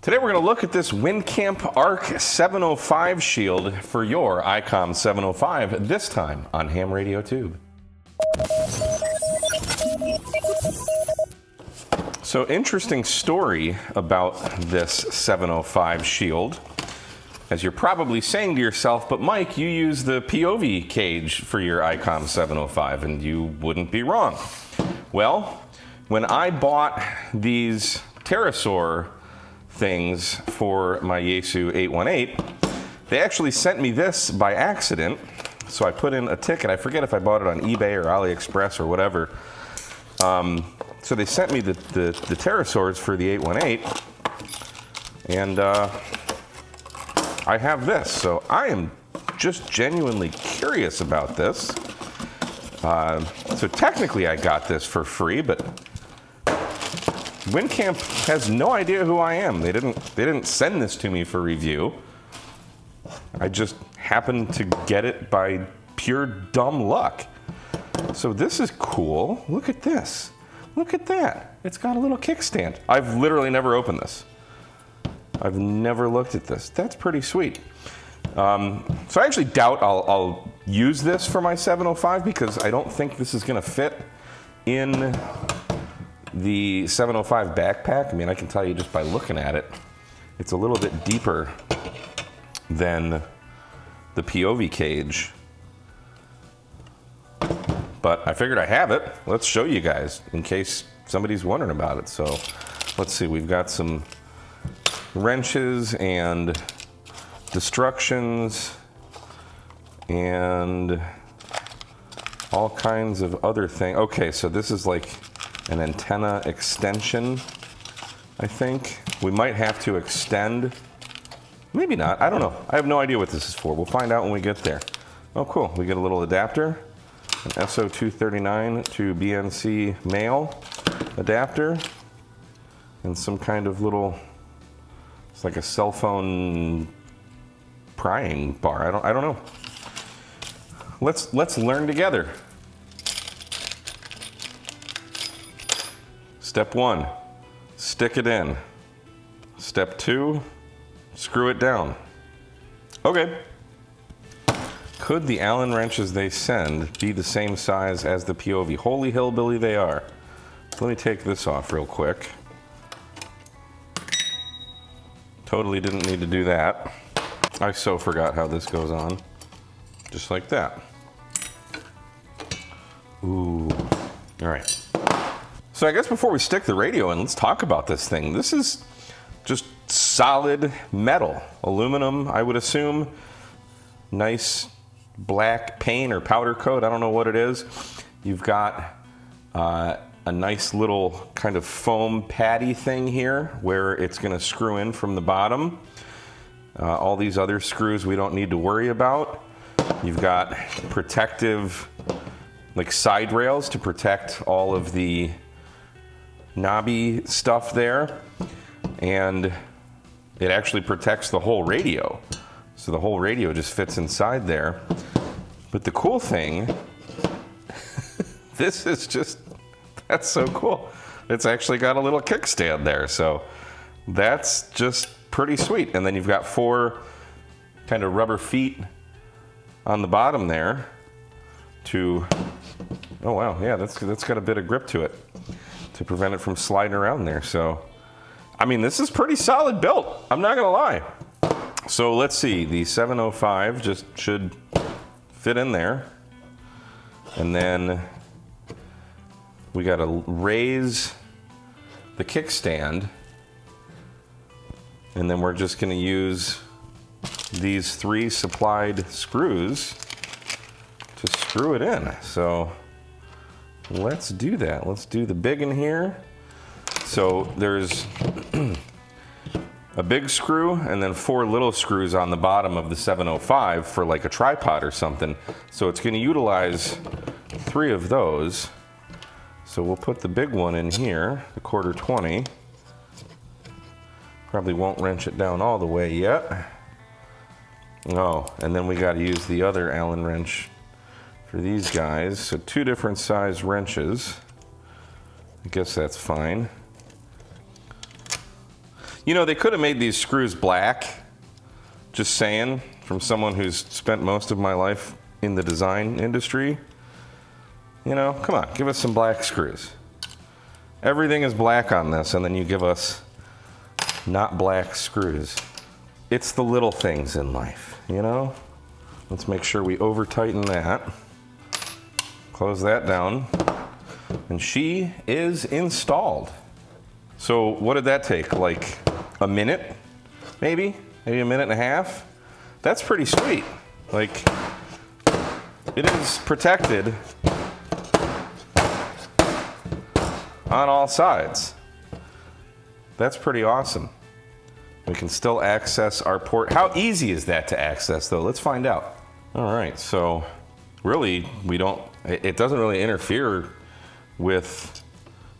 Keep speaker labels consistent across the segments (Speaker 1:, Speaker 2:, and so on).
Speaker 1: Today we're going to look at this Windcamp ARK-705 shield for your Icom 705, this time on Ham Radio Tube. So interesting story about this 705 shield. As you're probably saying to yourself, but Mike, you use the POV cage for your Icom 705, and you wouldn't be wrong. Well, when I bought these pterosaur things for my Yaesu 818, they actually sent me this by accident. So I put in a ticket. I forget if I bought it on eBay or AliExpress or whatever. So they sent me the pterosaurs for the 818, and I have this. So I am just genuinely curious about this. So technically I got this for free, but Windcamp has no idea who I am. They didn't send this to me for review. I just happened to get it by pure dumb luck. So this is cool. Look at this. Look at that. It's got a little kickstand. I've literally never opened this. I've never looked at this. That's pretty sweet. So I actually doubt I'll use this for my 705 because I don't think this is going to fit in the 705 backpack. I mean, I can tell you just by looking at it, it's a little bit deeper than the POV cage. But I figured I have it. Let's show you guys in case somebody's wondering about it. So let's see, we've got some wrenches and destructions and all kinds of other things. Okay, so this is like an antenna extension, I think. We might have to extend, maybe not, I don't know. I have no idea what this is for. We'll find out when we get there. Oh cool, we get a little adapter, an SO239 to BNC male adapter, and some kind of little, it's like a cell phone prying bar. I don't know. Let's learn together. Step 1, stick it in. Step 2, screw it down. Okay. Could the Allen wrenches they send be the same size as the POV? Holy hillbilly they are. Let me take this off real quick. Totally didn't need to do that. I so forgot how this goes on. Just like that. Ooh. All right. So I guess before we stick the radio in, let's talk about this thing. This is just solid metal, aluminum, I would assume. Nice black paint or powder coat, I don't know what it is. You've got a nice little kind of foam patty thing here where it's gonna screw in from the bottom. All these other screws we don't need to worry about. You've got protective, like side rails to protect all of the knobby stuff there, and it actually protects the whole radio. So the whole radio just fits inside there. But the cool thing, this is just, that's so cool. It's actually got a little kickstand there, so that's just pretty sweet. And then you've got 4 kind of rubber feet on the bottom there to, oh wow, yeah, that's got a bit of grip to it to prevent it from sliding around there. So, I mean, this is pretty solid built, I'm not gonna lie. So let's see, the 705 just should fit in there. And then we gotta raise the kickstand. And then we're just gonna use these 3 supplied screws to screw it in. So let's do that. Let's do the big one here. So there's a big screw and then 4 little screws on the bottom of the 705 for like a tripod or something. So it's going to utilize 3 of those. So we'll put the big one in here, the 1/4-20. Probably won't wrench it down all the way yet. Oh, and then we got to use the other Allen wrench for these guys. So 2 different size wrenches. I guess that's fine. You know, they could have made these screws black. Just saying, from someone who's spent most of my life in the design industry. You know, come on, give us some black screws. Everything is black on this, and then you give us not black screws. It's the little things in life, you know? Let's make sure we over tighten that. Close that down. And she is installed. So what did that take? Like a minute, maybe? Maybe a minute and a half? That's pretty sweet. Like, it is protected on all sides. That's pretty awesome. We can still access our port. How easy is that to access though? Let's find out. All right, so really it doesn't really interfere with,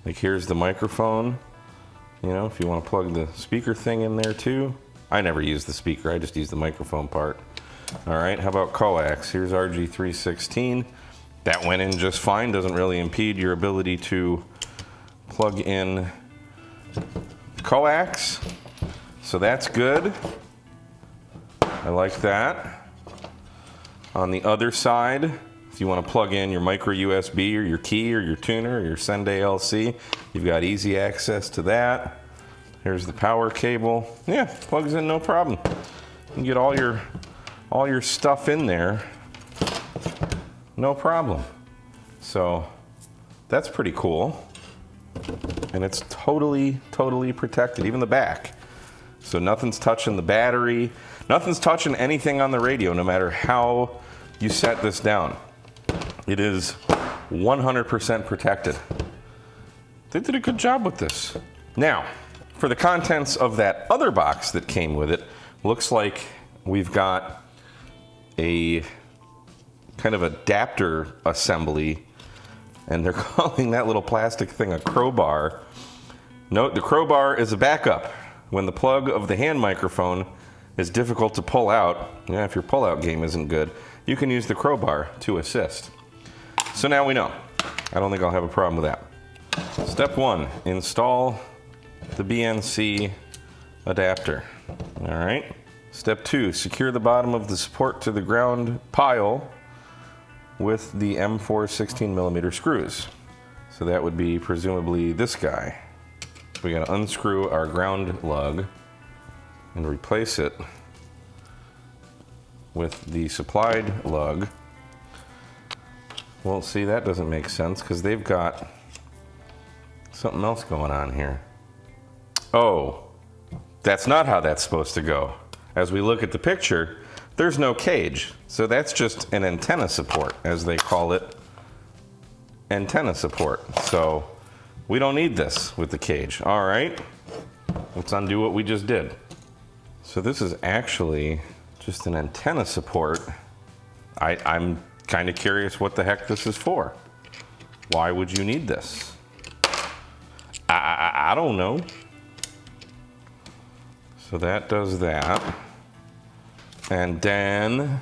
Speaker 1: like here's the microphone. You know, if you want to plug the speaker thing in there too. I never use the speaker, I just use the microphone part. All right, how about coax? Here's RG316. That went in just fine, doesn't really impede your ability to plug in coax. So that's good. I like that. On the other side, if you want to plug in your micro USB or your key or your tuner or your Sende LC, you've got easy access to that. Here's the power cable. Yeah, plugs in no problem. You can get all your stuff in there, no problem. So that's pretty cool. And it's totally protected, even the back. So nothing's touching the battery, nothing's touching anything on the radio, no matter how you set this down. It is 100% protected. They did a good job with this. Now, for the contents of that other box that came with it, looks like we've got a kind of adapter assembly, and they're calling that little plastic thing a crowbar. Note, the crowbar is a backup. When the plug of the hand microphone is difficult to pull out, yeah, if your pull-out game isn't good, you can use the crowbar to assist. So now we know. I don't think I'll have a problem with that. Step 1, install the BNC adapter. All right. Step 2, secure the bottom of the support to the ground pile with the M4 16mm screws. So that would be presumably this guy. We gotta unscrew our ground lug and replace it with the supplied lug. Well, see, that doesn't make sense because they've got something else going on here. Oh, that's not how that's supposed to go. As we look at the picture, there's no cage. So that's just an antenna support, as they call it, antenna support. So we don't need this with the cage. All right, let's undo what we just did. So this is actually just an antenna support. I'm kind of curious what the heck this is for. Why would you need this? I don't know. So that does that. And then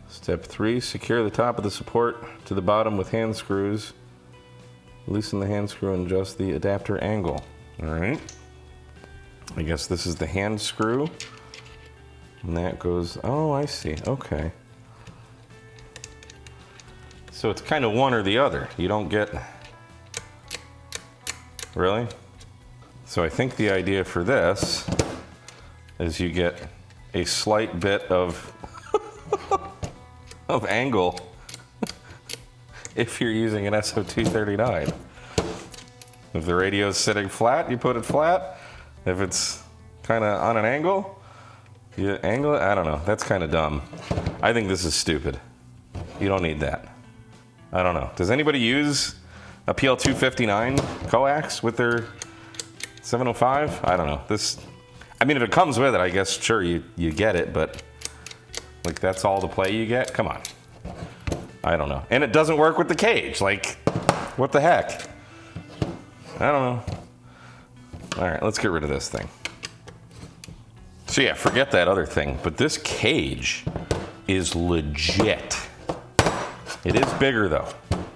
Speaker 1: step 3, secure the top of the support to the bottom with hand screws. Loosen the hand screw and adjust the adapter angle. All right. I guess this is the hand screw. And that goes, oh, I see, okay. So it's kind of one or the other. You don't get, really? So I think the idea for this is you get a slight bit of of angle if you're using an SO239. If the radio is sitting flat, you put it flat. If it's kind of on an angle, you angle it. I don't know. That's kind of dumb. I think this is stupid. You don't need that. I don't know. Does anybody use a PL259 coax with their 705? I don't know. This, I mean, if it comes with it, I guess, sure, you get it, but like that's all the play you get? Come on. I don't know. And it doesn't work with the cage. Like, what the heck? I don't know. All right, let's get rid of this thing. So yeah, forget that other thing, but this cage is legit. It is bigger though,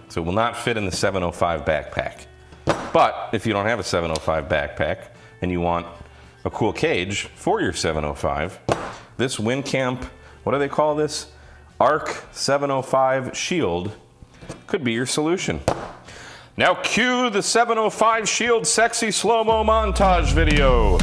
Speaker 1: so it will not fit in the 705 backpack. But if you don't have a 705 backpack and you want a cool cage for your 705, this Windcamp, what do they call this? ARK-705 shield could be your solution. Now cue the 705 shield sexy slow-mo montage video.